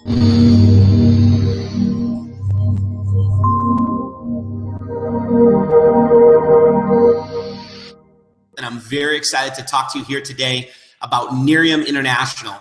And I'm very excited to talk to you here today about Nerium International.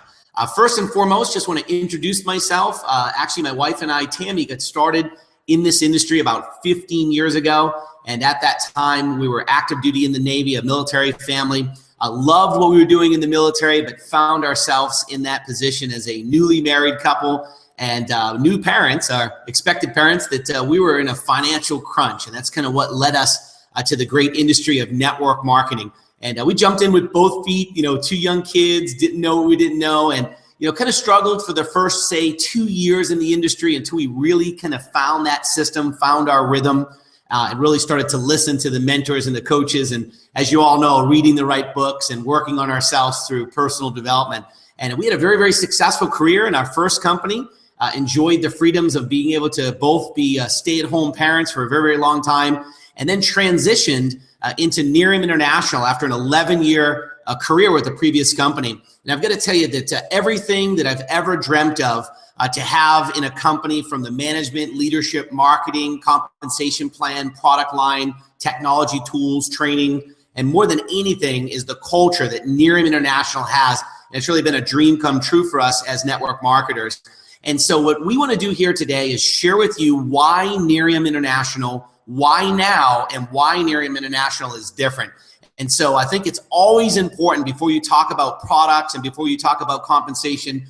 First and foremost, just want to introduce myself. Actually, my wife and I, Tammy, got started in this industry about 15 years ago. And at that time, we were active duty in the Navy, a military family. Loved what we were doing in the military, but found ourselves in that position as a newly married couple and new parents, our expected parents, that we were in a financial crunch. And that's kind of what led us to the great industry of network marketing. And we jumped in with both feet, two young kids, didn't know what we didn't know, and kind of struggled for the first, say, 2 years in the industry until we really kind of found that system, found our rhythm, and really started to listen to the mentors and the coaches. And as you all know, reading the right books and working on ourselves through personal development. And we had a very, very successful career in our first company. Enjoyed the freedoms of being able to both be stay-at-home parents for a very, very long time, and then transitioned into Nerium International after an 11-year career with the previous company. And I've got to tell you that everything that I've ever dreamt of to have in a company, from the management, leadership, marketing, compensation plan, product line, technology tools, training, and more than anything is the culture that Nerium International has. And it's really been a dream come true for us as network marketers. And so what we want to do here today is share with you why Nerium International, why now, and why Nerium International is different. And so I think it's always important, before you talk about products and before you talk about compensation,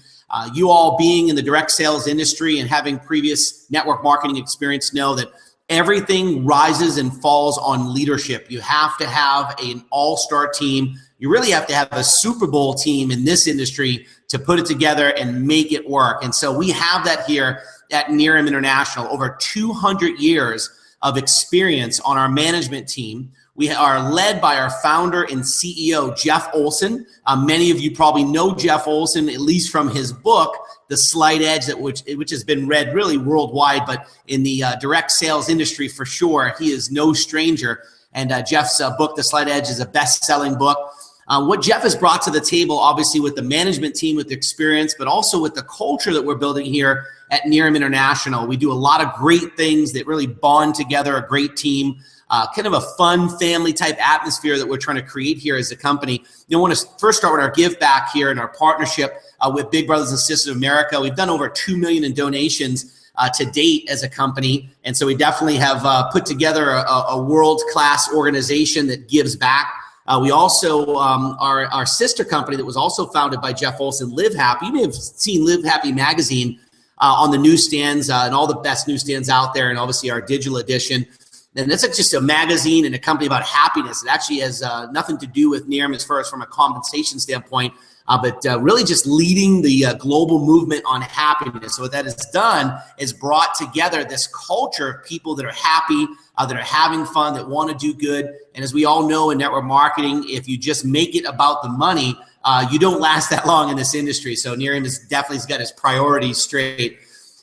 you all being in the direct sales industry and having previous network marketing experience know that everything rises and falls on leadership. You have to have an all-star team. You really have to have a Super Bowl team in this industry to put it together and make it work. And so we have that here at Nerium International. Over 200 years of experience on our management team. We are led by our founder and CEO, Jeff Olson. Many of you probably know Jeff Olson, at least from his book, The Slight Edge, which has been read really worldwide, but in the direct sales industry for sure, he is no stranger. And Jeff's book, The Slight Edge, is a best-selling book. What Jeff has brought to the table, obviously with the management team, with the experience, but also with the culture that we're building here at Nerium International. We do a lot of great things that really bond together a great team, kind of a fun family type atmosphere that we're trying to create here as a company. I want to first start with our give back here and our partnership with Big Brothers and Sisters of America. We've done over $2 million in donations to date as a company. And so we definitely have put together a world-class organization that gives back. We also, our sister company that was also founded by Jeff Olson, Live Happy. You may have seen Live Happy magazine on the newsstands and all the best newsstands out there, and obviously our digital edition. And that's just a magazine and a company about happiness. It actually has nothing to do with Nerium as far as from a compensation standpoint, but really just leading the global movement on happiness. So what that has done is brought together this culture of people that are happy, that are having fun, that want to do good. And as we all know in network marketing, if you just make it about the money, you don't last that long in this industry. So Nerium has definitely got his priorities straight.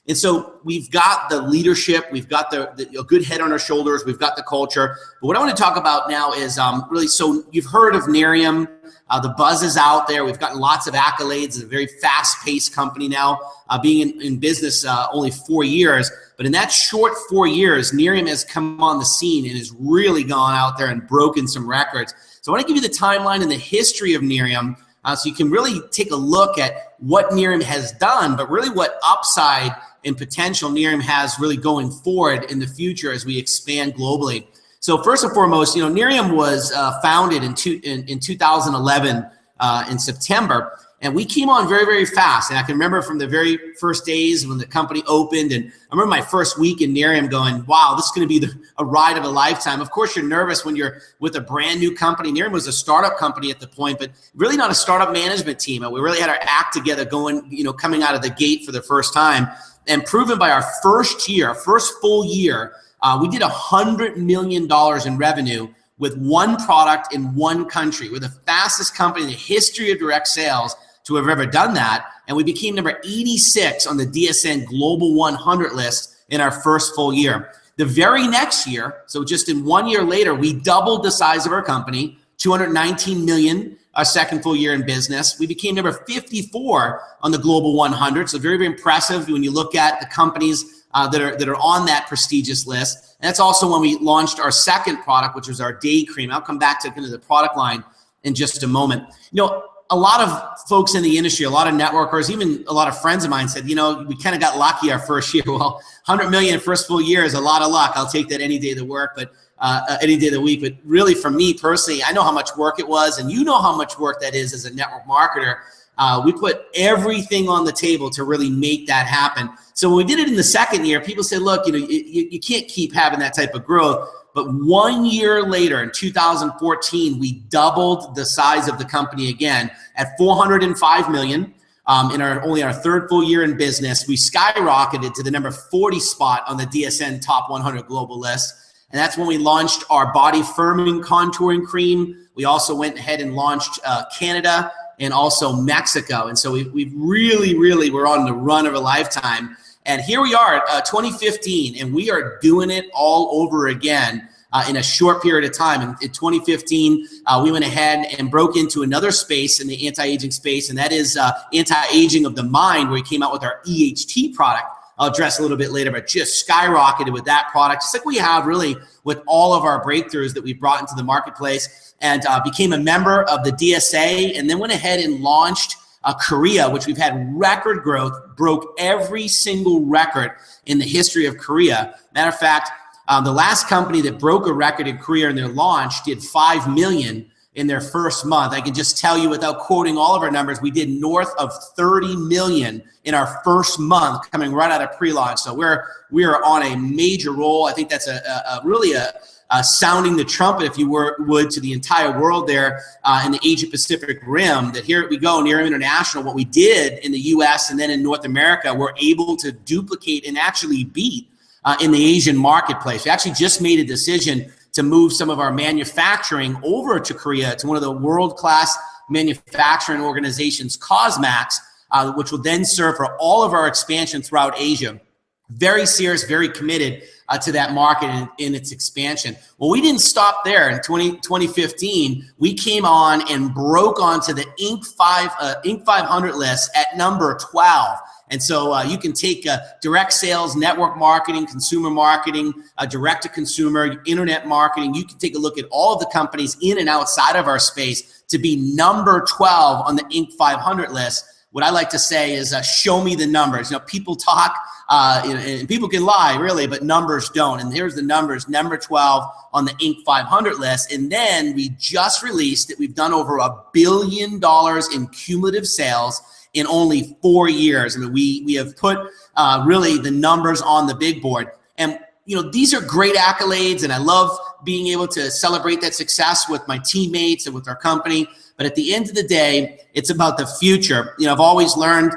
And so we've got the leadership, we've got a good head on our shoulders, we've got the culture. But what I want to talk about now is really, so you've heard of Nerium, the buzz is out there. We've gotten lots of accolades. It's a very fast-paced company now, being in business only 4 years. But in that short 4 years, Nerium has come on the scene and has really gone out there and broken some records. So I want to give you the timeline and the history of Nerium so you can really take a look at what Nerium has done, but really what upside and potential Nerium has really going forward in the future as we expand globally. So first and foremost, Nerium was founded in 2011 in September, and we came on very, very fast. And I can remember from the very first days when the company opened, and I remember my first week in Nerium going, wow, this is going to be a ride of a lifetime. Of course, you're nervous when you're with a brand new company. Nerium was a startup company at the point, but really not a startup management team. And we really had our act together going, coming out of the gate for the first time. And proven by our first full year, we did $100 million in revenue with one product in one country. We're the fastest company in the history of direct sales to have ever done that. And we became number 86 on the DSN Global 100 list in our first full year. The very next year, so just in 1 year later, we doubled the size of our company, $219 million our second full year in business. We became number 54 on the Global 100. So very, very impressive when you look at the companies that are on that prestigious list. And that's also when we launched our second product, which was our day cream. I'll come back to kind of the product line in just a moment. You know, a lot of folks in the industry, a lot of networkers, even a lot of friends of mine said, you know, we kind of got lucky our first year. Well, 100 million first full year is a lot of luck. I'll take that any day of the work, but any day of the week. But really, for me personally, I know how much work it was, and you know how much work that is as a network marketer. We put everything on the table to really make that happen. So when we did it in the second year, people said, look, you know, you can't keep having that type of growth. But 1 year later, in 2014, we doubled the size of the company again at 405 million. In only our third full year in business, we skyrocketed to the number 40 spot on the DSN Top 100 global list. And that's when we launched our body firming contouring cream. We also went ahead and launched Canada and also Mexico. And so we really were on the run of a lifetime. And here we are, 2015, and we are doing it all over again in a short period of time. In 2015, we went ahead and broke into another space in the anti-aging space, and that is anti-aging of the mind, where we came out with our EHT product. I'll address a little bit later, but just skyrocketed with that product, just like we have really with all of our breakthroughs that we've brought into the marketplace, and became a member of the DSA, and then went ahead and launched Korea, which we've had record growth, broke every single record in the history of Korea. Matter of fact, the last company that broke a record in Korea in their launch did 5 million in their first month. I can just tell you without quoting all of our numbers, we did north of 30 million in our first month coming right out of pre-launch. So we are on a major roll. I think that's really sounding the trumpet, if you would, to the entire world there in the Asia Pacific rim, that here we go, Nerium International, what we did in the US and then in North America, we're able to duplicate and actually beat in the Asian marketplace. We actually just made a decision to move some of our manufacturing over to Korea, to one of the world-class manufacturing organizations, Cosmax, which will then serve for all of our expansion throughout Asia. Very serious, very committed to that market in its expansion. Well, we didn't stop there. In 2015, we came on and broke onto the Inc. 500 list at number 12. And so you can take direct sales, network marketing, consumer marketing, direct-to-consumer, internet marketing. You can take a look at all of the companies in and outside of our space to be number 12 on the Inc. 500 list. What I like to say is show me the numbers. You know, people talk, and people can lie, really, but numbers don't. And here's the numbers, number 12 on the Inc. 500 list. And then we just released that we've done over $1 billion in cumulative sales in only 4 years. I mean, we have put really the numbers on the big board. And you know, these are great accolades, and I love being able to celebrate that success with my teammates and with our company. But at the end of the day, it's about the future. You know, I've always learned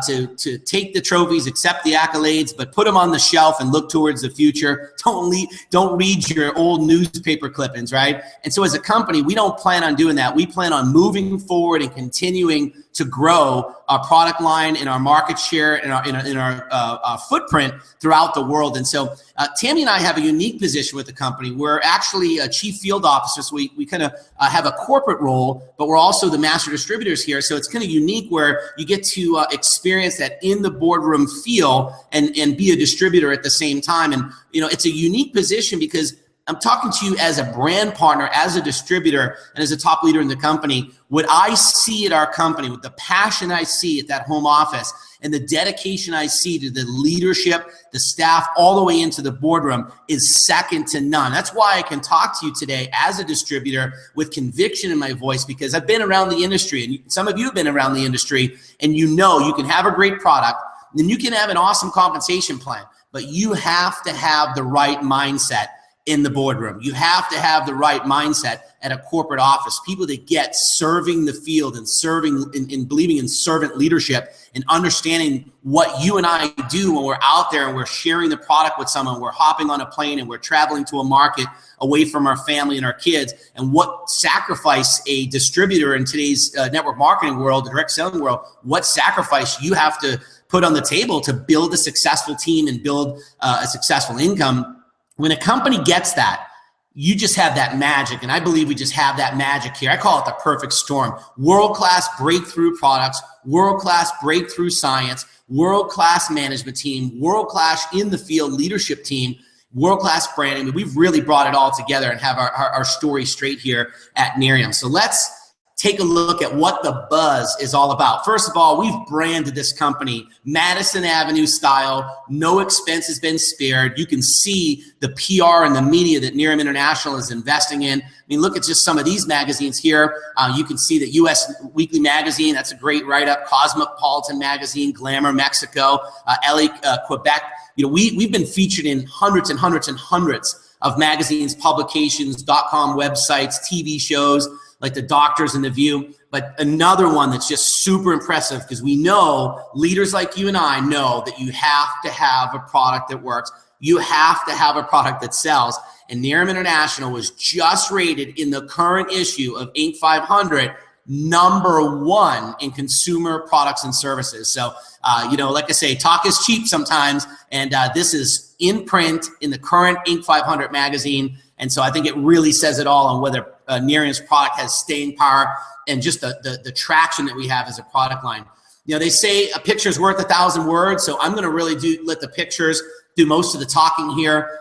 to take the trophies, accept the accolades, but put them on the shelf and look towards the future. Don't read your old newspaper clippings, right? And so as a company, we don't plan on doing that. We plan on moving forward and continuing to grow our product line and our market share and our footprint throughout the world. And so Tammy and I have a unique position with the company. We're actually a chief field officer, so we kind of have a corporate role, but we're also the master distributors here. So it's kind of unique where you get to experience that in the boardroom feel and be a distributor at the same time. And you know, it's a unique position because I'm talking to you as a brand partner, as a distributor, and as a top leader in the company. What I see at our company, with the passion I see at that home office, and the dedication I see to the leadership, the staff, all the way into the boardroom is second to none. That's why I can talk to you today as a distributor with conviction in my voice, because I've been around the industry, and some of you have been around the industry, and you know you can have a great product, then you can have an awesome compensation plan, but you have to have the right mindset in the boardroom. You have to have the right mindset at a corporate office. People that get serving the field and serving and believing in servant leadership and understanding what you and I do when we're out there and we're sharing the product with someone, we're hopping on a plane and we're traveling to a market away from our family and our kids, and what sacrifice a distributor in today's network marketing world, the direct selling world, what sacrifice you have to put on the table to build a successful team and build a successful income. When a company gets that, you just have that magic. And I believe we just have that magic here. I call it the perfect storm. World-class breakthrough products, world-class breakthrough science, world-class management team, world-class in the field leadership team, world-class branding. I mean, we've really brought it all together and have our story straight here at Nerium. So let's take a look at what the buzz is all about. First of all, we've branded this company Madison Avenue style. No expense has been spared. You can see the PR and the media that Nerium International is investing in. I mean, look at just some of these magazines here. You can see the U.S. Weekly Magazine. That's a great write-up. Cosmopolitan Magazine, Glamour Mexico, LA, Quebec. You know, we've been featured in hundreds and hundreds and hundreds of magazines, publications, .com websites, TV shows, like The Doctors and The View. But another one that's just super impressive, because we know leaders like you and I know that you have to have a product that works. You have to have a product that sells. And Nerium International was just rated in the current issue of Inc. 500 #1 in consumer products and services. So, you know, like I say, talk is cheap sometimes. And this is in print in the current Inc. 500 magazine. And so I think it really says it all on whether Nerium's product has staying power and just the traction that we have as a product line. You know, they say a picture's worth 1,000 words. So I'm going to really let the pictures do most of the talking here.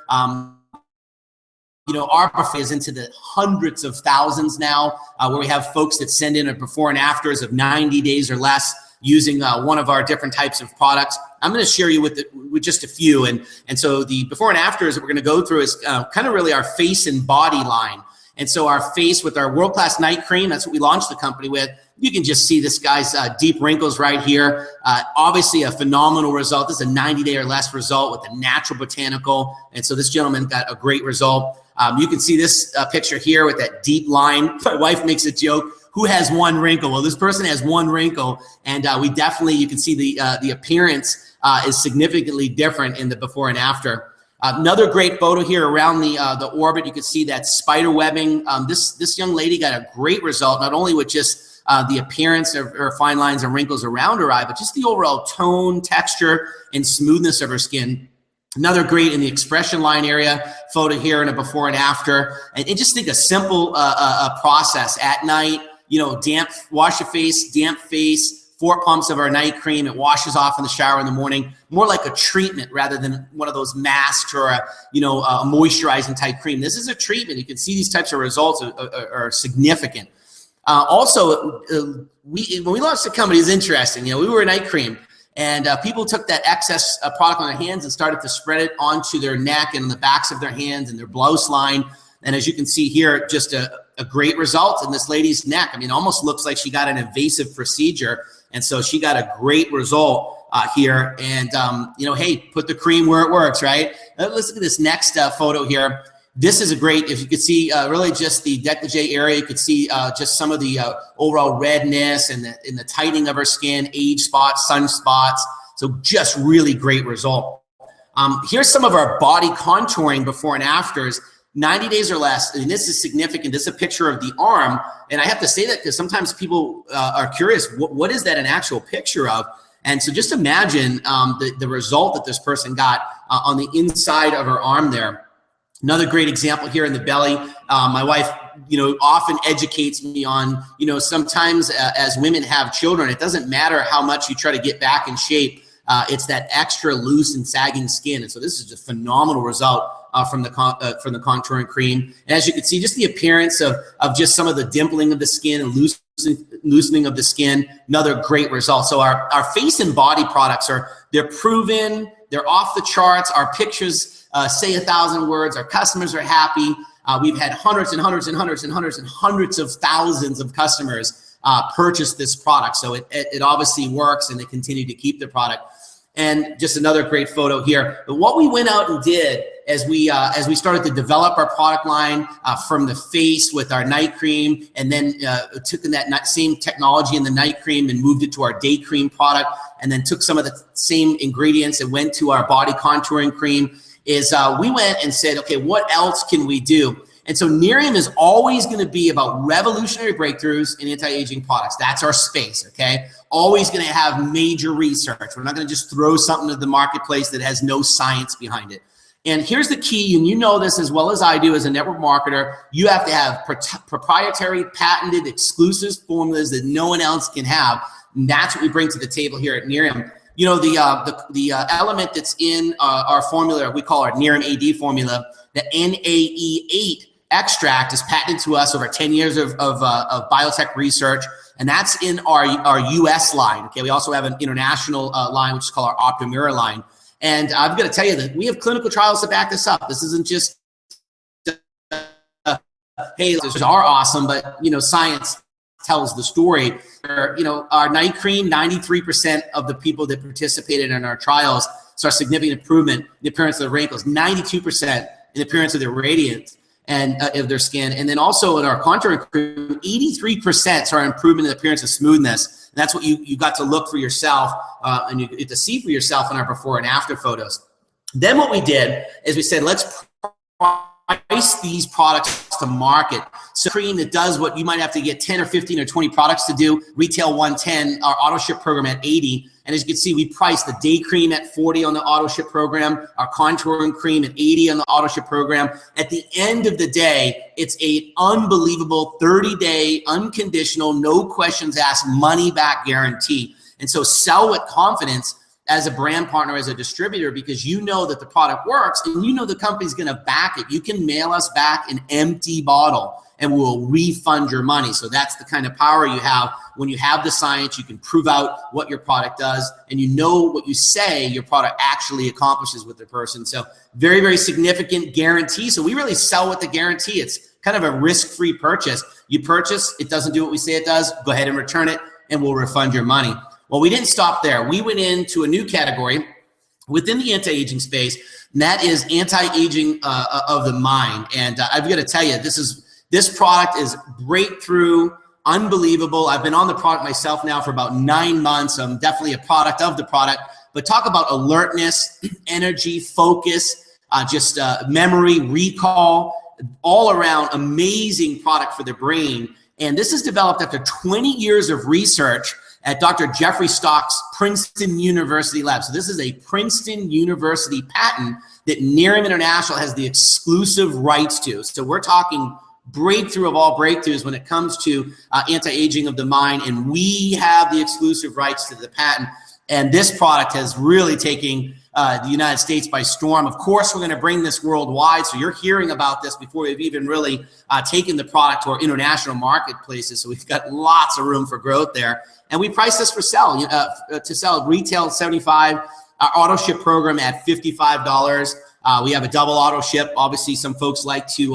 You know, our buffet is into the hundreds of thousands now, where we have folks that send in a before and afters of 90 days or less using one of our different types of products. I'm going to share you with just a few. And so the before and afters that we're going to go through is kind of really our face and body line. And so our face with our world-class night cream, that's what we launched the company with. You can just see this guy's deep wrinkles right here. Obviously a phenomenal result. This is a 90-day or less result with a natural botanical. And so this gentleman got a great result. You can see this picture here with that deep line. My wife makes a joke, who has one wrinkle? Well, this person has one wrinkle, and we definitely, you can see the appearance is significantly different in the before and after. Another great photo here around the orbit. You can see that spider webbing. This young lady got a great result, not only with just the appearance of her fine lines and wrinkles around her eye, but just the overall tone, texture, and smoothness of her skin. Another great in the expression line area photo here and a before and after. And just think a simple process at night, you know, wash your face, damp face, 4 pumps of our night cream. It washes off in the shower in the morning, more like a treatment rather than one of those masks or a moisturizing type cream. This is a treatment. You can see these types of results are significant. Also, when we launched the company, it's interesting. You know, we were a night cream. And people took that excess product on their hands and started to spread it onto their neck and the backs of their hands and their blouse line. And as you can see here, just a great result in this lady's neck. I mean, it almost looks like she got an invasive procedure. And so she got a great result here. And, you know, hey, put the cream where it works, right? Let's look at this next photo here. This is a great, if you could see really just the décolleté area, you could see just some of the overall redness and the tightening of her skin, age spots, sunspots. So just really great result. Here's some of our body contouring before and afters, 90 days or less. And this is significant. This is a picture of the arm. And I have to say that because sometimes people are curious, what is that an actual picture of? And so just imagine the result that this person got on the inside of her arm there. Another great example here in the belly. My wife, you know, often educates me on, you know, sometimes as women have children, it doesn't matter how much you try to get back in shape. It's that extra loose and sagging skin. And so this is a phenomenal result from the contouring cream. And as you can see, just the appearance of just some of the dimpling of the skin and loosening of the skin, another great result. So our face and body products they're proven, they're off the charts. Our pictures say 1,000 words. Our customers are happy. We've had hundreds and hundreds and hundreds and hundreds and hundreds of thousands of customers purchase this product. So it obviously works, and they continue to keep the product. And just another great photo here. But what we went out and did as we started to develop our product line from the face with our night cream, and then took that same technology in the night cream and moved it to our day cream product, and then took some of the same ingredients and went to our body contouring cream, is we went and said, okay, what else can we do? And so Nerium is always going to be about revolutionary breakthroughs in anti-aging products. That's our space, okay? Always going to have major research. We're not going to just throw something to the marketplace that has no science behind it. And here's the key, and you know this as well as I do as a network marketer, you have to have proprietary, patented, exclusive formulas that no one else can have. And that's what we bring to the table here at Nerium. You know, the element that's in our formula, we call our Nerium AD formula, the NAE8 extract is patented to us over 10 years of biotech research, and that's in our US line. Okay, we also have an international line, which is called our Optimira line. And I've got to tell you that we have clinical trials to back this up. This isn't just, hey, these are awesome, but, you know, science tells the story. You know, our night cream, 93% of the people that participated in our trials saw significant improvement in the appearance of the wrinkles, 92% in the appearance of their radiance and of their skin. And then also in our contouring cream, 83% saw improvement in the appearance of smoothness. And that's what you got to look for yourself and you get to see for yourself in our before and after photos. Then what we did is we said, let's price these products to market. So cream that does what you might have to get 10 or 15 or 20 products to do, retail 110, our auto ship program at 80. And as you can see, we priced the day cream at 40 on the auto ship program, our contouring cream at 80 on the auto ship program. At the end of the day, it's an unbelievable 30-day, unconditional, no questions asked, money back guarantee. And so sell with confidence as a brand partner, as a distributor, because you know that the product works and you know the company's gonna back it. You can mail us back an empty bottle and we'll refund your money. So that's the kind of power you have when you have the science. You can prove out what your product does and you know what you say your product actually accomplishes with the person. So very, very significant guarantee. So we really sell with the guarantee. It's kind of a risk-free purchase. You purchase, it doesn't do what we say it does, go ahead and return it and we'll refund your money. Well, we didn't stop there. We went into a new category within the anti-aging space, and that is anti-aging of the mind. And I've got to tell you, this product is breakthrough, unbelievable. I've been on the product myself now for about 9 months. I'm definitely a product of the product. But talk about alertness, energy, focus, memory, recall, all around amazing product for the brain. And this is developed after 20 years of research at Dr. Jeffrey Stock's Princeton University lab. So this is a Princeton University patent that Nerium International has the exclusive rights to. So we're talking breakthrough of all breakthroughs when it comes to anti-aging of the mind, and we have the exclusive rights to the patent. And this product has really taken the United States by storm. Of course, we're going to bring this worldwide, so you're hearing about this before we've even really taken the product to our international marketplaces. So we've got lots of room for growth there. And we price this for sell, to sell retail at $75, our auto ship program at $55. We have a double auto ship. Obviously, some folks like to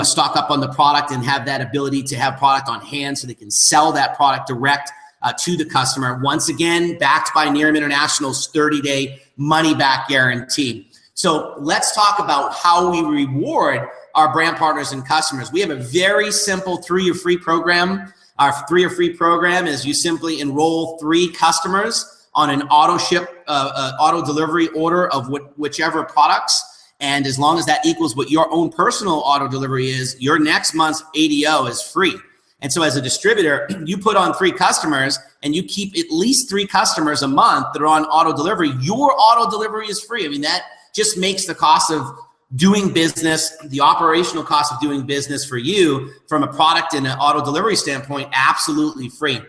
stock up on the product and have that ability to have product on hand so they can sell that product direct to the customer. Once again, backed by Nerium International's 30-day money-back guarantee. So let's talk about how we reward our brand partners and customers. We have a very simple 3-year free program. Our 3-year free program is you simply enroll 3 customers on an auto ship, auto delivery order of whichever products. And as long as that equals what your own personal auto delivery is, your next month's ADO is free. And so as a distributor, you put on 3 customers and you keep at least 3 customers a month that are on auto delivery, your auto delivery is free. I mean, that just makes the cost of doing business, the operational cost of doing business for you from a product and an auto delivery standpoint, absolutely free.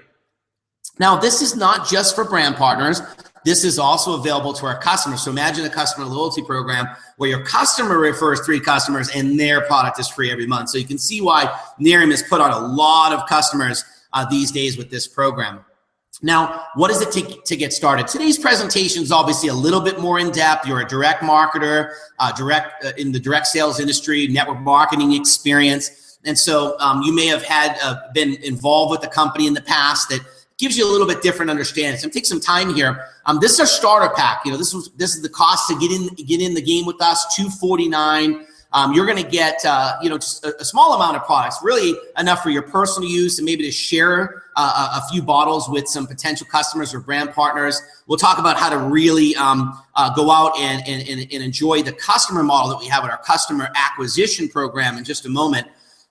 Now, this is not just for brand partners. This is also available to our customers. So imagine a customer loyalty program where your customer refers 3 customers and their product is free every month. So you can see why Nerium has put on a lot of customers these days with this program. Now, what does it take to get started? Today's presentation is obviously a little bit more in depth. You're a direct marketer, in the direct sales industry, network marketing experience. And so you may have been involved with a company in the past that gives you a little bit different understanding. So take some time here. This is our starter pack. You know, this is the cost to get in the game with us, $249. You're going to get just a small amount of products, really enough for your personal use and maybe to share a few bottles with some potential customers or brand partners. We'll talk about how to really go out and enjoy the customer model that we have in our customer acquisition program in just a moment.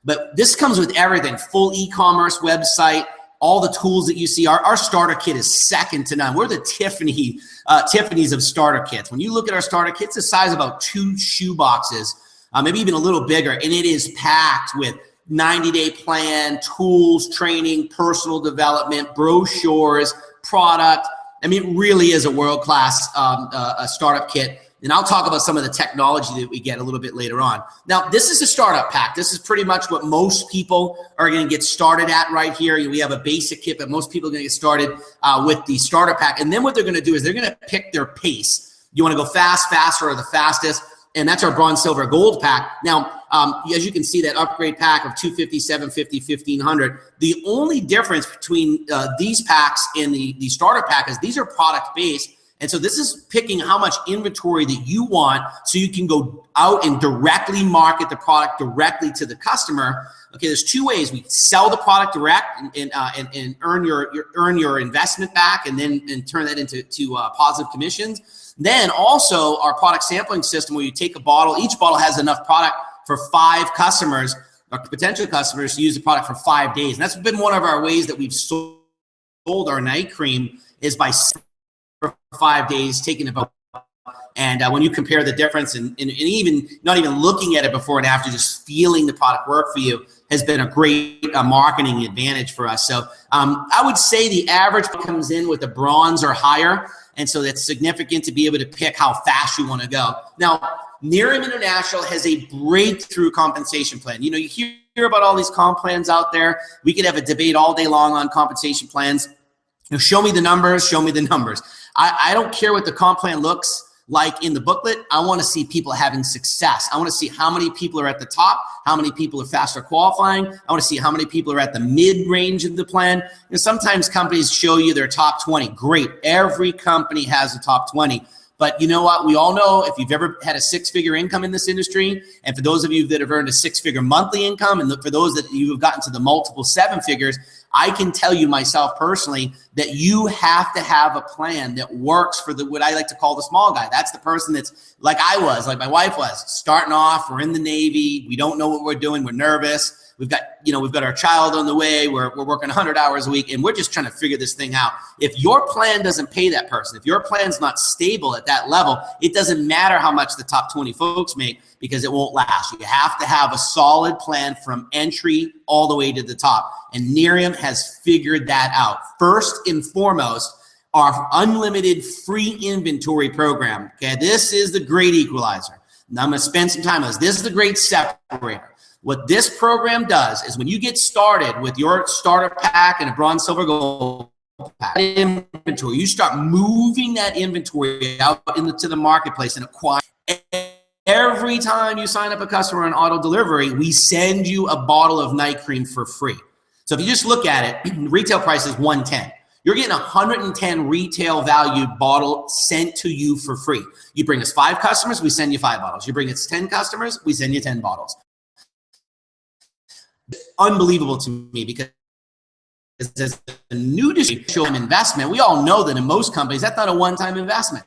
But this comes with everything: full e-commerce website, all the tools that you see. Our starter kit is second to none. We're the Tiffany's of starter kits. When you look at our starter kit, it's the size of about 2 shoe boxes, maybe even a little bigger, and it is packed with 90-day plan, tools, training, personal development, brochures, product. I mean, it really is a world-class a startup kit. And I'll talk about some of the technology that we get a little bit later on. Now, this is a startup pack. This is pretty much what most people are going to get started at right here. We have a basic kit, but most people are going to get started with the starter pack. And then what they're going to do is they're going to pick their pace. You want to go fast, faster, or the fastest. And that's our bronze, silver, gold pack. Now, as you can see, that upgrade pack of 250, 750, 1500. The only difference between these packs and the starter pack is these are product based. And so this is picking how much inventory that you want so you can go out and directly market the product directly to the customer. Okay, there's 2 ways. We sell the product direct and earn your investment back and then turn that into positive commissions. Then also our product sampling system where you take a bottle. Each bottle has enough product for 5 customers or potential customers to use the product for 5 days. And that's been one of our ways that we've sold our night cream is by for 5 days, taking about, and when you compare the difference and even not even looking at it before and after, just feeling the product work for you has been a great marketing advantage for us. So I would say the average comes in with a bronze or higher, and so that's significant to be able to pick how fast you want to go. Now, Nerium International has a breakthrough compensation plan. You know, you hear about all these comp plans out there. We could have a debate all day long on compensation plans. You know, show me the numbers, show me the numbers. I don't care what the comp plan looks like in the booklet. I want to see people having success. I want to see how many people are at the top, how many people are faster qualifying. I want to see how many people are at the mid-range of the plan. You know, sometimes companies show you their top 20. Great. Every company has a top 20. But you know what? We all know if you've ever had a 6-figure income in this industry, and for those of you that have earned a 6-figure monthly income, and for those that you have gotten to the multiple 7 figures, I can tell you myself personally that you have to have a plan that works for what I like to call the small guy. That's the person that's like I was, like my wife was, starting off. We're in the Navy. We don't know what we're doing. We're nervous. We've got our child on the way. We're working 100 hours a week, and we're just trying to figure this thing out. If your plan doesn't pay that person, if your plan's not stable at that level, it doesn't matter how much the top 20 folks make because it won't last. You have to have a solid plan from entry all the way to the top, and Nerium has figured that out. First and foremost, our unlimited free inventory program. Okay, this is the great equalizer. Now I'm going to spend some time on this. This is the great separator. What this program does is when you get started with your starter pack and a bronze, silver, gold pack inventory, you start moving that inventory out into the marketplace and acquire. Every time you sign up a customer on auto delivery, we send you a bottle of night cream for free. So if you just look at it, retail price is $110. You're getting a $110 retail valued bottle sent to you for free. You bring us 5 customers, we send you 5 bottles. You bring us 10 customers, we send you 10 bottles. Unbelievable to me because as a new distribution investment, we all know that in most companies, that's not a one-time investment.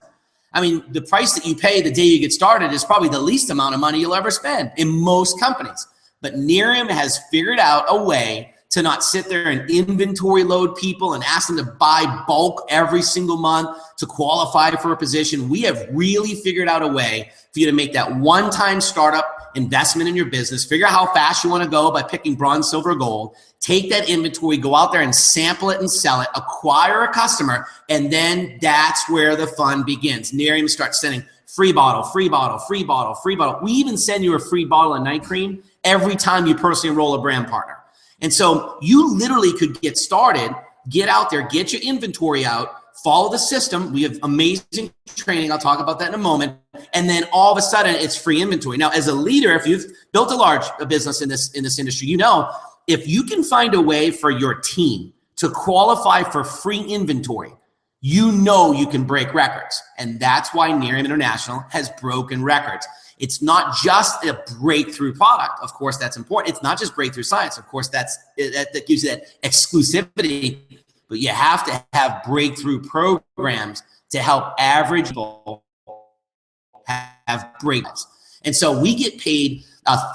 I mean, the price that you pay the day you get started is probably the least amount of money you'll ever spend in most companies. But Nerium has figured out a way to not sit there and inventory load people and ask them to buy bulk every single month to qualify for a position. We have really figured out a way for you to make that one-time startup investment in your business, figure out how fast you want to go by picking bronze, silver, gold, take that inventory, go out there and sample it and sell it, acquire a customer, and then that's where the fun begins. Nerium starts sending free bottle, free bottle, free bottle, free bottle. We even send you a free bottle of night cream every time you personally enroll a brand partner. And so you literally could get started, get out there, get your inventory out, follow the system. We have amazing training. I'll talk about that in a moment. And then all of a sudden it's free inventory. Now, as a leader, if you've built a large business in this industry, you know, if you can find a way for your team to qualify for free inventory, you know you can break records. And that's why Nerium International has broken records. It's not just a breakthrough product. Of course, that's important. It's not just breakthrough science. Of course, that gives you that exclusivity. But you have to have breakthrough programs to help average people have breakthroughs. And so we get paid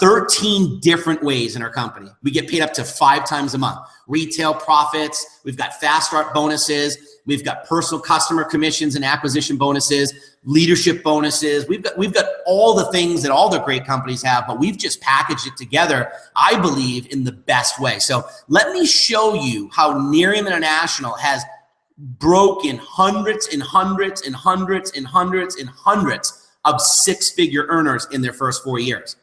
13 different ways in our company. We get paid up to 5 times a month. Retail profits, we've got fast start bonuses, we've got personal customer commissions and acquisition bonuses, leadership bonuses. We've got all the things that all the great companies have, but we've just packaged it together, I believe, in the best way. So let me show you how Nerium International has broken hundreds and hundreds and hundreds and hundreds and hundreds of 6-figure earners in their first 4 years.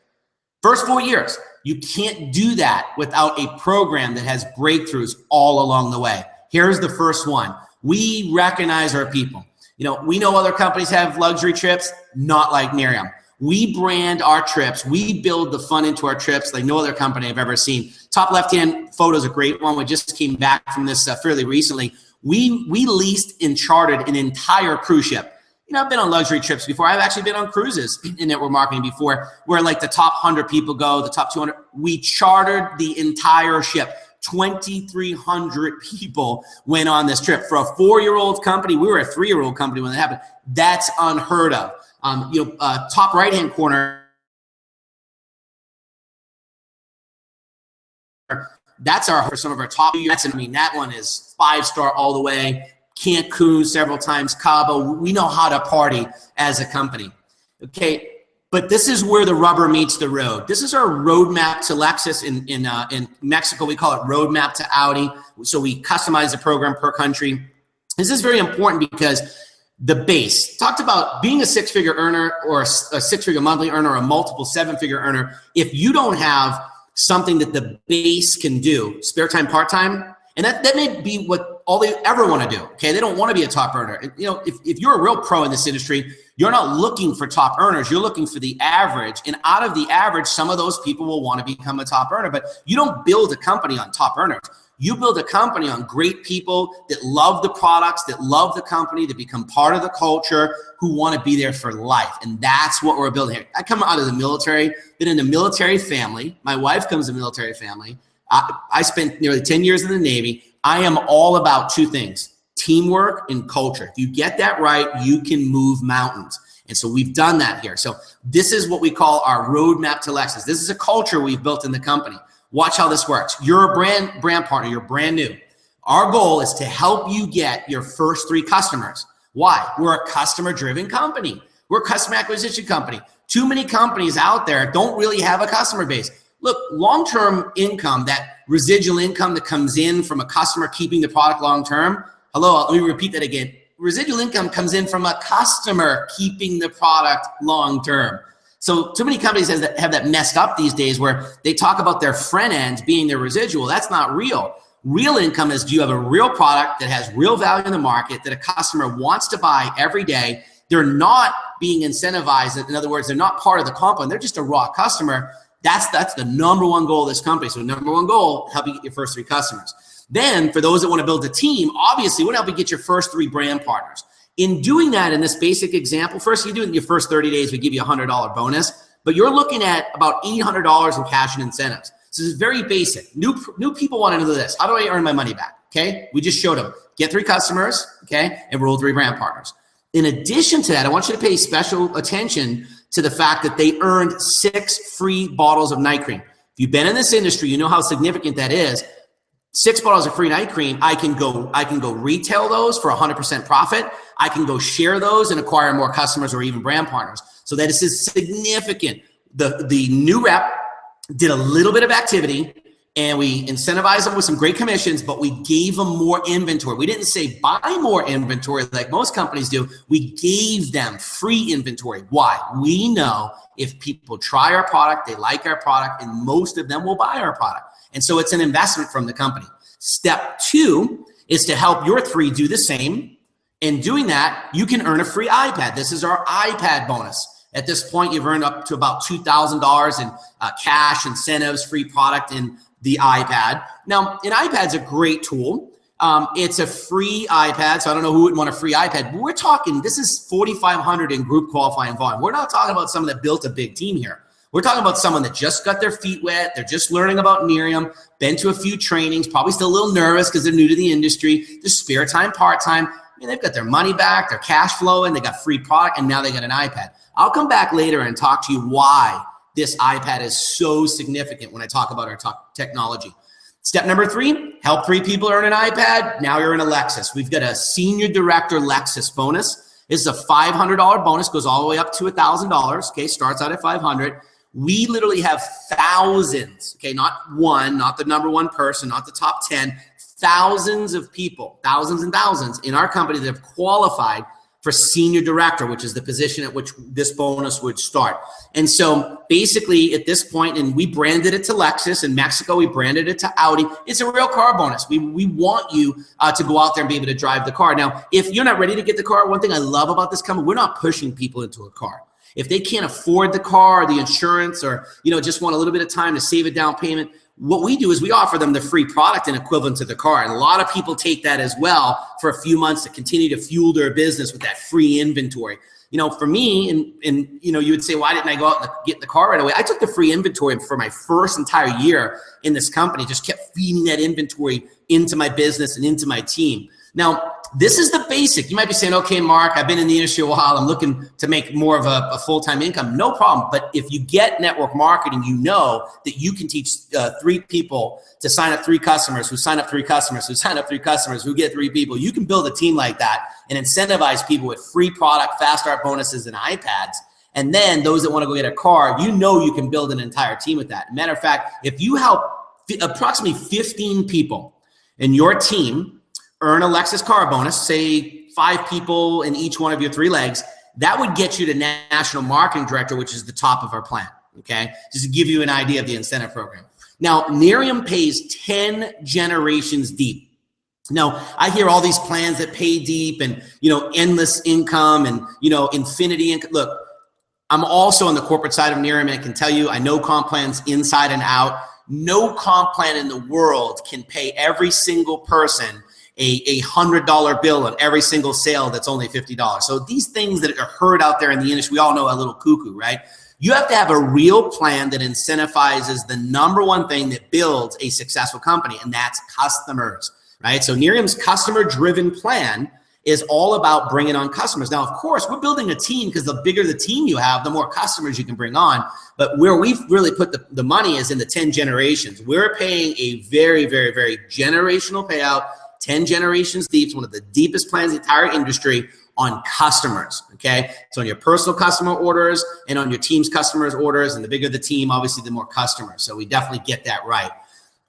First 4 years. You can't do that without a program that has breakthroughs all along the way. Here's the first one. We recognize our people. We know other companies have luxury trips, not like Nerium. We brand our trips. We build the fun into our trips like no other company I've ever seen. Top left-hand photo is a great one. We just came back from this fairly recently. We leased and chartered an entire cruise ship. I've been on luxury trips before. I've actually been on cruises in network marketing before, where like the top 100 people go, the top 200. We chartered the entire ship. 2,300 people went on this trip. For a 4-year-old company, we were a 3-year-old company when it happened. That's unheard of. Top right-hand corner, that's for some of our top. That one is 5-star all the way. Cancun several times, Cabo. We know how to party as a company. Okay, but this is where the rubber meets the road. This is our roadmap to Lexus in Mexico. We call it roadmap to Audi. So we customize the program per country. This is very important because the base, talked about being a 6-figure earner or a 6-figure monthly earner or a multiple 7-figure earner. If you don't have something that the base can do, spare time, part-time, and that may be what all they ever want to do. Okay, they don't want to be a top earner. If you're a real pro in this industry, you're not looking for top earners. You're looking for the average. And out of the average, some of those people will want to become a top earner. But you don't build a company on top earners. You build a company on great people that love the products, that love the company, that become part of the culture, who want to be there for life. And that's what we're building here. I come out of the military, been in a military family. My wife comes from a military family. I spent nearly 10 years in the Navy. I am all about 2 things, teamwork and culture. If you get that right, you can move mountains. And so we've done that here. So this is what we call our roadmap to Lexus. This is a culture we've built in the company. Watch how this works. You're a brand partner. You're brand new. Our goal is to help you get your first 3 customers. Why? We're a customer-driven company. We're a customer acquisition company. Too many companies out there don't really have a customer base. Look, long-term income, that residual income that comes in from a customer keeping the product long-term. Hello, let me repeat that again. Residual income comes in from a customer keeping the product long-term. So too many companies have that messed up these days where they talk about their front end being their residual. That's not real. Real income is, do you have a real product that has real value in the market that a customer wants to buy every day? They're not being incentivized. In other words, they're not part of the compound. They're just a raw customer. That's the number one goal of this company. So number one goal, help you get your first 3 customers. Then for those that want to build a team, obviously we want to help you get your first 3 brand partners. In doing that, in this basic example, first you do it in your first 30 days, we give you a $100 bonus, but you're looking at about $800 in cash and incentives. So this is very basic. New people want to know this. How do I earn my money back? Okay, we just showed them. Get 3 customers, okay, enroll 3 brand partners. In addition to that, I want you to pay special attention to the fact that they earned 6 free bottles of night cream. If you've been in this industry, you know how significant that is. 6 bottles of free night cream, I can go retail those for 100% profit. I can go share those and acquire more customers or even brand partners. So that is significant. The new rep did a little bit of activity and we incentivized them with some great commissions, but we gave them more inventory. We didn't say buy more inventory like most companies do. We gave them free inventory. Why? We know if people try our product, they like our product, and most of them will buy our product. And so it's an investment from the company. Step 2 is to help your 3 do the same. In doing that, you can earn a free iPad. This is our iPad bonus. At this point, you've earned up to about $2,000 in cash, incentives, free product in the iPad. Now, an iPad's a great tool. It's a free iPad, so I don't know who would want a free iPad. But we're talking, this is 4,500 in group qualifying volume. We're not talking about someone that built a big team here. We're talking about someone that just got their feet wet. They're just learning about Nerium, been to a few trainings, probably still a little nervous because they're new to the industry. There's spare time, part-time. I mean, they've got their money back, their cash flowing, they got free product, and now they got an iPad. I'll come back later and talk to you why this iPad is so significant when I talk about our technology. Step number 3, help 3 people earn an iPad. Now you're in a Lexus. We've got a senior director Lexus bonus. This is a $500 bonus, goes all the way up to $1,000. Okay, starts out at $500. We literally have thousands, okay, not one, not the number one person, not the top 10, thousands of people, thousands and thousands in our company that have qualified for senior director, which is the position at which this bonus would start. And so basically at this point, and we branded it to Lexus. In Mexico, we branded it to Audi. It's a real car bonus. We want you to go out there and be able to drive the car. Now, if you're not ready to get the car, one thing I love about this company, we're not pushing people into a car. If they can't afford the car or the insurance, or just want a little bit of time to save a down payment, what we do is we offer them the free product and equivalent to the car. And a lot of people take that as well for a few months to continue to fuel their business with that free inventory. For me, and you would say, why didn't I go out and get the car right away? I took the free inventory for my first entire year in this company, just kept feeding that inventory into my business and into my team. Now, this is the basic. You might be saying, okay, Mark, I've been in the industry a while. I'm looking to make more of a full-time income. No problem. But if you get network marketing, you know that you can teach 3 people to sign up 3 customers, who sign up 3 customers, who sign up 3 customers, who get 3 people. You can build a team like that and incentivize people with free product, fast start bonuses, and iPads. And then those that want to go get a car, you can build an entire team with that. Matter of fact, if you help approximately 15 people in your team earn a Lexus car bonus, say 5 people in each one of your 3 legs, that would get you to National Marketing Director, which is the top of our plan, okay? Just to give you an idea of the incentive program. Now, Nerium pays 10 generations deep. Now, I hear all these plans that pay deep and, endless income and, infinity income. Look, I'm also on the corporate side of Nerium, and I can tell you, I know comp plans inside and out. No comp plan in the world can pay every single person a $100 bill on every single sale that's only $50. So these things that are heard out there in the industry, we all know a little cuckoo, right? You have to have a real plan that incentivizes the number one thing that builds a successful company, and that's customers, right? So Nerium's customer-driven plan is all about bringing on customers. Now, of course, we're building a team because the bigger the team you have, the more customers you can bring on. But where we've really put the money is in the 10 generations. We're paying a very, very, very generational payout, 10 generations deep. It's one of the deepest plans in the entire industry on customers, okay? So on your personal customer orders and on your team's customers orders, and the bigger the team, obviously the more customers. So we definitely get that right.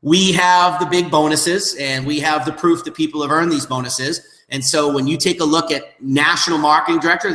We have the big bonuses, and we have the proof that people have earned these bonuses. And so when you take a look at National Marketing Director,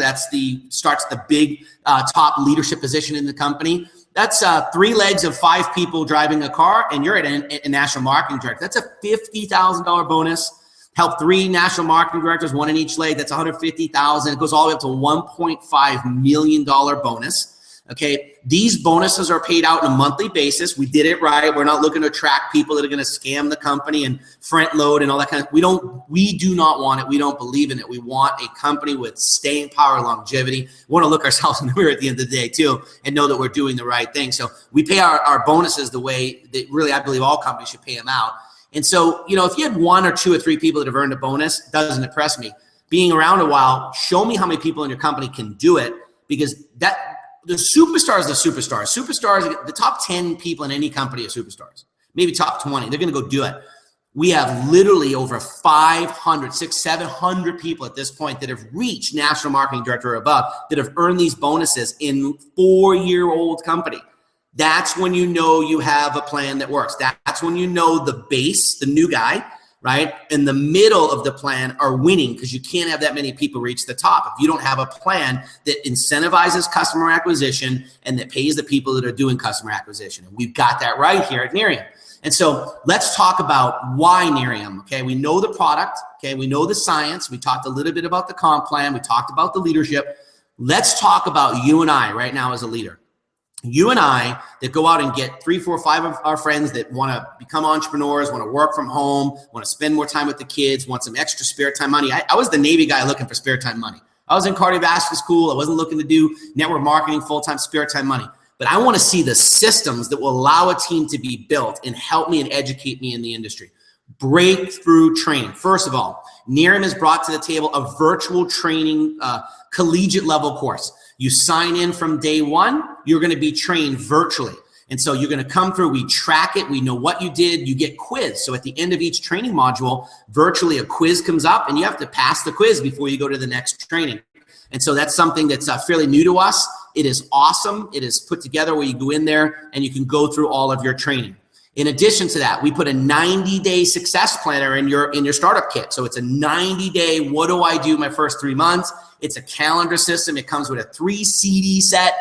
starts the big top leadership position in the company. That's 3 legs of 5 people driving a car, and you're at a National Marketing Director. That's a $50,000 bonus. Help 3 national marketing directors, 1 in each leg. That's $150,000. It goes all the way up to $1.5 million bonus. Okay, these bonuses are paid out on a monthly basis. We did it right. We're not looking to attract people that are going to scam the company and front load and all that kind of. We do not want it. We don't believe in it. We want a company with staying power, longevity. We want to look ourselves in the mirror at the end of the day too and know that we're doing the right thing. So we pay our bonuses the way that really I believe all companies should pay them out. And so, if you had 1 or 2 or 3 people that have earned a bonus, doesn't impress me. Being around a while, show me how many people in your company can do it, because the superstars are the superstars. Superstars, the top 10 people in any company are superstars, maybe top 20. They're going to go do it. We have literally over 500, 600, 700 people at this point that have reached National Marketing Director or above that have earned these bonuses in 4-year-old company. That's when you know you have a plan that works. That's when you know the base, the new guy, right, in the middle of the plan are winning, because you can't have that many people reach the top if you don't have a plan that incentivizes customer acquisition and that pays the people that are doing customer acquisition. And we've got that right here at Nerium. And so let's talk about why Nerium, okay? We know the product, okay? We know the science. We talked a little bit about the comp plan. We talked about the leadership. Let's talk about you and I right now as a leader. You and I that go out and get 3, 4, 5 of our friends that want to become entrepreneurs, want to work from home, want to spend more time with the kids, want some extra spare time money. I was the Navy guy looking for spare time money. I was in cardiovascular school. I wasn't looking to do network marketing, full-time spare time money. But I want to see the systems that will allow a team to be built and help me and educate me in the industry. Breakthrough training. First of all, Nerium has brought to the table a virtual training collegiate level course. You sign in from day one, you're going to be trained virtually. And so you're going to come through, we track it, we know what you did, you get quiz. So at the end of each training module, virtually a quiz comes up and you have to pass the quiz before you go to the next training. And so that's something that's fairly new to us. It is awesome. It is put together where you go in there and you can go through all of your training. In addition to that, we put a 90-day success planner in your startup kit. So it's a 90-day, what do I do my first 3 months? It's a calendar system. It comes with a 3 CD set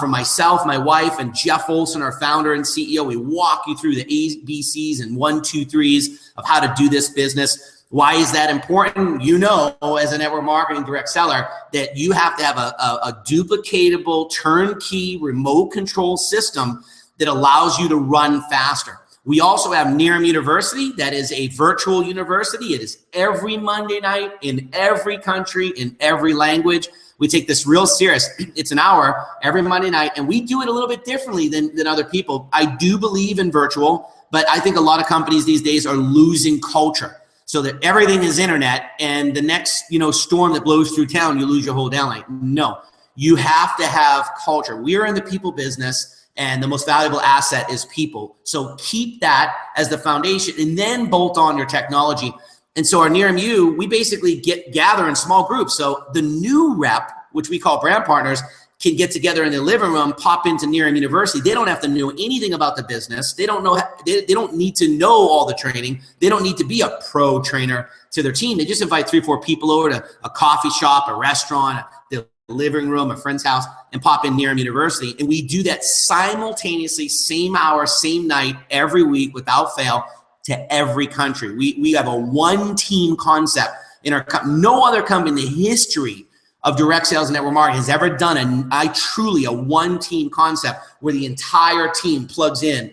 from myself, my wife, and Jeff Olson, our founder and CEO. We walk you through the ABCs and 1, 2, 3s of how to do this business. Why is that important? You know, as a network marketing direct seller, that you have to have a duplicatable, turnkey, remote control system that allows you to run faster. We also have Nerium University. That is a virtual university. It is every Monday night in every country, in every language. We take this real serious. It's an hour every Monday night, and we do it a little bit differently than other people. I do believe in virtual, but I think a lot of companies these days are losing culture, so that everything is internet, and the next storm that blows through town, you lose your whole downline. No, you have to have culture. We're in the people business, and the most valuable asset is people. So keep that as the foundation, and then bolt on your technology. And so our Nerium U, we basically gather in small groups. So the new rep, which we call brand partners, can get together in their living room, pop into Nerium University. They don't have to know anything about the business. They don't know. They don't need to know all the training. They don't need to be a pro trainer to their team. They just invite 3 or 4 people over to a coffee shop, a restaurant, the living room, a friend's house, and pop in Nerium University. And we do that simultaneously, same hour, same night, every week without fail, to every country. We have a one-team concept in our company. No other company in the history of direct sales and network marketing has ever done a one-team concept where the entire team plugs in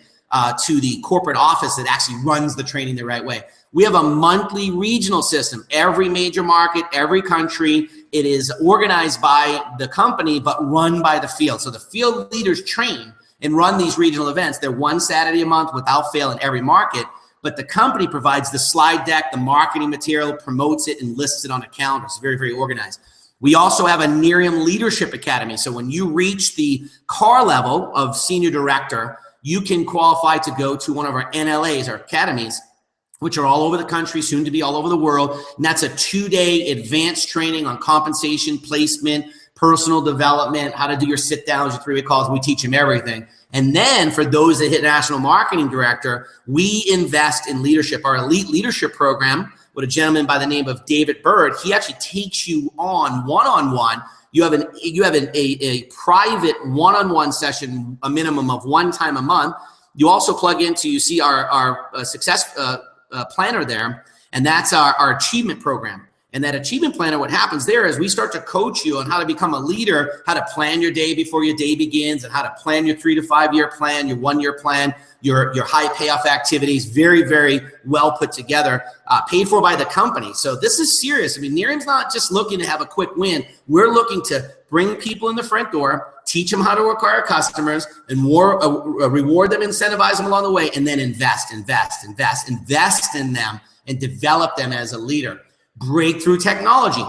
to the corporate office that actually runs the training the right way. We have a monthly regional system. Every major market, every country, it is organized by the company but run by the field. So the field leaders train and run these regional events. They're one Saturday a month without fail in every market. But the company provides the slide deck, the marketing material, promotes it, and lists it on a calendar. It's very, very organized. We also have a Nerium Leadership Academy. So when you reach the CAR level of senior director, you can qualify to go to one of our NLAs, our academies, which are all over the country, soon to be all over the world. And that's a 2-day advanced training on compensation, placement, personal development, how to do your sit downs, your 3-way calls. We teach them everything. And then for those that hit national marketing director, we invest in leadership. Our elite leadership program with a gentleman by the name of David Bird, he actually takes you on one-on-one. You have a private one-on-one session, a minimum of 1 time a month. You also plug into, you see our success planner there, and that's our achievement program. And that achievement planner, what happens there is we start to coach you on how to become a leader, how to plan your day before your day begins, and how to plan your 3 to 5 year plan, your 1 year plan, your high payoff activities. Very, very well put together, paid for by the company. So this is serious. I mean, Nerium's not just looking to have a quick win. We're looking to bring people in the front door, teach them how to acquire customers, and reward them, incentivize them along the way, and then invest in them and develop them as a leader. Breakthrough technology.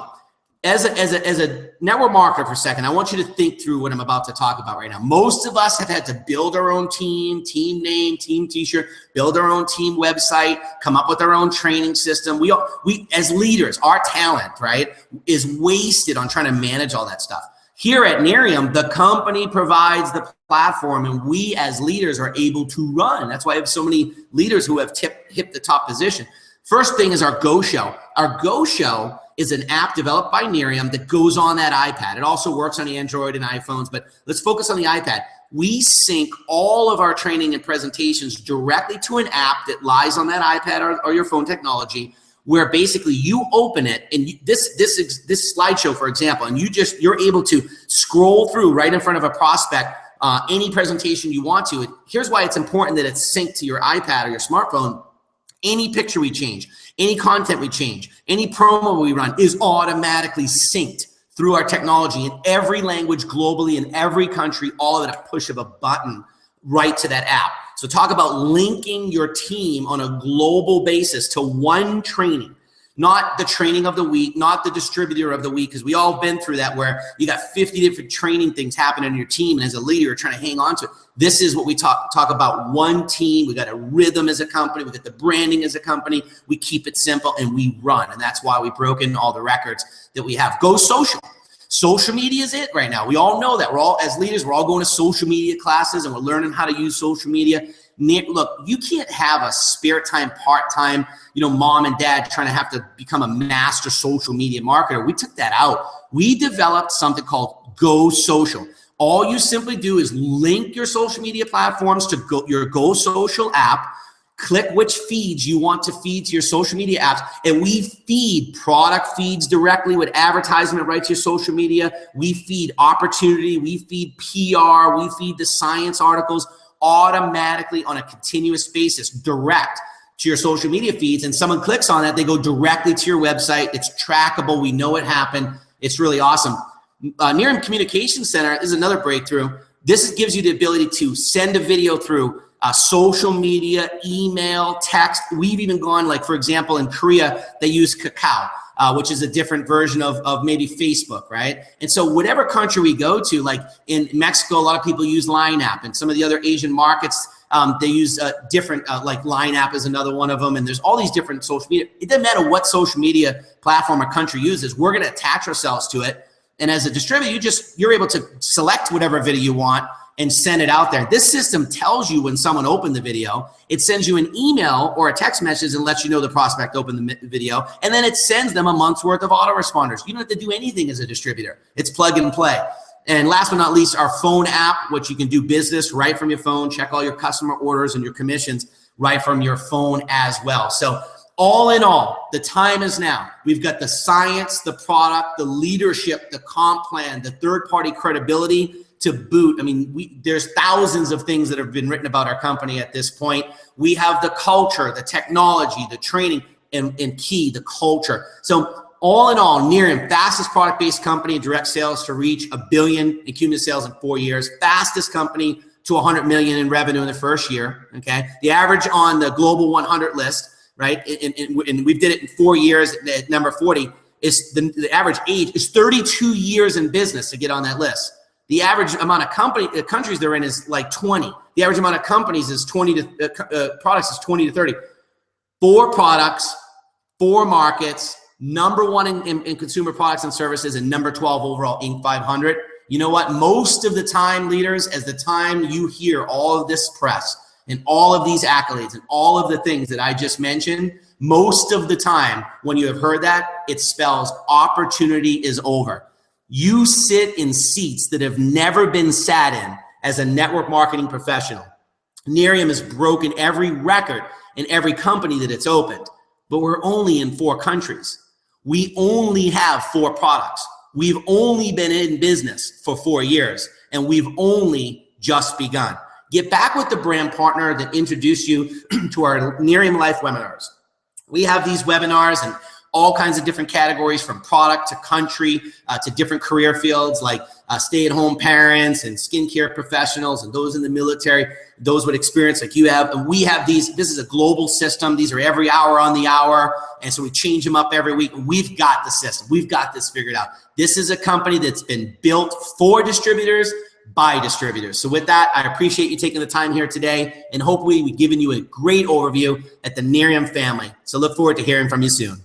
As a network marketer for a second, I want you to think through what I'm about to talk about right now. Most of us have had to build our own team name, team t-shirt, build our own team website, come up with our own training system. We as leaders, our talent, right, is wasted on trying to manage all that stuff. Here at Nerium, the company provides the platform, and we as leaders are able to run. That's why I have so many leaders who have hit the top position. First thing is our Go Show. Our Go Show is an app developed by Nerium that goes on that iPad. It also works on the Android and iPhones, but let's focus on the iPad. We sync all of our training and presentations directly to an app that lies on that iPad or your phone technology, where basically you open it, and this slideshow, for example, and you're able to scroll through right in front of a prospect any presentation you want to. Here's why it's important that it's synced to your iPad or your smartphone. Any picture we change, any content we change, any promo we run is automatically synced through our technology in every language globally, in every country, all at a push of a button right to that app. So talk about linking your team on a global basis to one training. Not the training of the week, not the distributor of the week, because we all been through that where you got 50 different training things happening in your team, and as a leader, you're trying to hang on to it. This is what we talk about, one team. We got a rhythm as a company. We got the branding as a company. We keep it simple, and we run, and that's why we've broken all the records that we have. Go social. Social media is it right now. We all know that. We're all, as leaders, we're all going to social media classes, and we're learning how to use social media. Look, you can't have a spare time, part-time, mom and dad trying to have to become a master social media marketer. We took that out. We developed something called Go Social. All you simply do is link your social media platforms to your Go Social app, click which feeds you want to feed to your social media apps, and we feed product feeds directly with advertisement right to your social media. We feed opportunity, we feed PR, we feed the science articles automatically on a continuous basis, direct to your social media feeds, and someone clicks on that, they go directly to your website. It's trackable. We know it happened. It's really awesome. Nerium Communication Center is another breakthrough. This gives you the ability to send a video through social media, email, text. We've even gone, like, for example, in Korea, they use Kakao, which is a different version of maybe Facebook, right? And so whatever country we go to, like in Mexico, a lot of people use Line App, and some of the other Asian markets, they use different, like Line App is another one of them, and there's all these different social media. It doesn't matter what social media platform or country uses, we're gonna attach ourselves to it. And as a distributor, you're able to select whatever video you want and send it out there. This system tells you when someone opened the video. It sends you an email or a text message and lets you know the prospect opened the video, and then it sends them a month's worth of autoresponders. You don't have to do anything as a distributor. It's plug and play. And last but not least, our phone app, which you can do business right from your phone, check all your customer orders and your commissions right from your phone as well. So all in all, the time is now. We've got the science, the product, the leadership, the comp plan, the third-party credibility to boot. I mean, there's thousands of things that have been written about our company at this point. We have the culture, the technology, the training, and key, the culture. So all in all, Nerium, fastest product-based company in direct sales to reach $1 billion in cumulative sales in 4 years. Fastest company to $100 million in revenue in the first year, okay? The average on the Global 100 list, right? And we did it in 4 years at number 40. Is the average age is 32 years in business to get on that list. The average amount of countries they're in is like 20. The average amount of companies is 20 to products is 20 to 30. 4 products, 4 markets, number 1 in consumer products and services, and number 12 overall Inc. 500. You know what? Most of the time, leaders, as the time you hear all of this press and all of these accolades and all of the things that I just mentioned, most of the time when you have heard that, it spells opportunity is over. You sit in seats that have never been sat in as a network marketing professional. Nerium has broken every record in every company that it's opened, but we're only in 4 countries. We only have 4 products. We've only been in business for 4 years, and we've only just begun. Get back with the brand partner that introduced you to our Nerium Life webinars. We have these webinars and all kinds of different categories, from product to country to different career fields like stay-at-home parents and skincare professionals and those in the military, those with experience like you have. And we have these. This is a global system. These are every hour on the hour, and so we change them up every week. We've got the system. We've got this figured out. This is a company that's been built for distributors by distributors. So with that, I appreciate you taking the time here today, and hopefully we've given you a great overview at the Nerium family. So look forward to hearing from you soon.